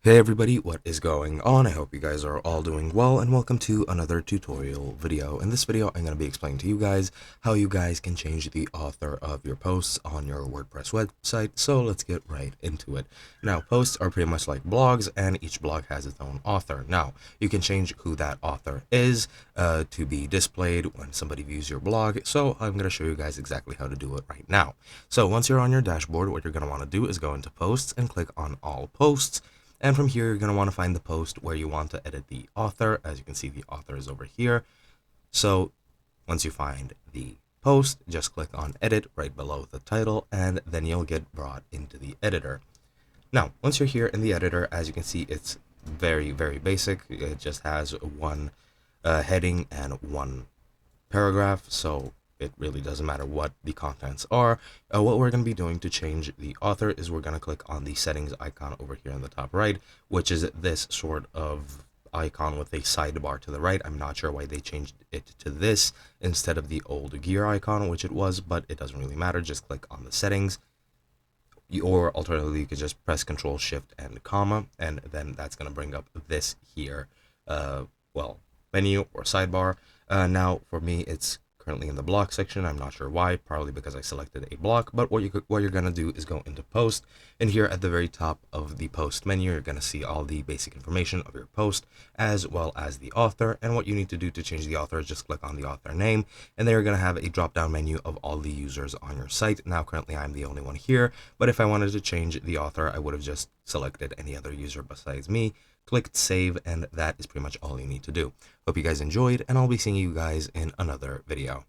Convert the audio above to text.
Hey everybody, what is going on? I hope you guys are all doing well, and welcome to another tutorial video. In this video, I'm going to be explaining to you guys how you guys can change the author of your posts on your WordPress website. So let's get right into it. Now, posts are pretty much like blogs, and each blog has its own author. Now, you can change who that author is to be displayed when somebody views your blog. So I'm going to show you guys exactly how to do it right now. So once you're on your dashboard, what you're going to want to do is go into posts and click on all posts. And from here, you're going to want to find the post where you want to edit the author. As you can see, the author is over here. So once you find the post, just click on edit right below the title, and then you'll get brought into the editor. Now, once you're here in the editor, as you can see, it's very, very basic. It just has one heading and one paragraph, so it really doesn't matter what the contents are. What we're going to be doing to change the author is we're going to click on the settings icon over here in the top right, which is this sort of icon with a sidebar to the right. I'm not sure why they changed it to this instead of the old gear icon, which it was, but it doesn't really matter. Just click on the settings, or alternatively, you could just press Control Shift and comma, and then that's going to bring up this here, menu or sidebar. Now, for me, it's currently in the block section. I'm not sure why, probably because I selected a block, but what you're going to do is go into post, and here at the very top of the post menu, you're going to see all the basic information of your post as well as the author. And what you need to do to change the author is just click on the author name, and then you're going to have a drop down menu of all the users on your site. Now currently I'm the only one here, but if I wanted to change the author, I would have just selected any other user besides me, clicked save, and that is pretty much all you need to do. Hope you guys enjoyed, and I'll be seeing you guys in another video.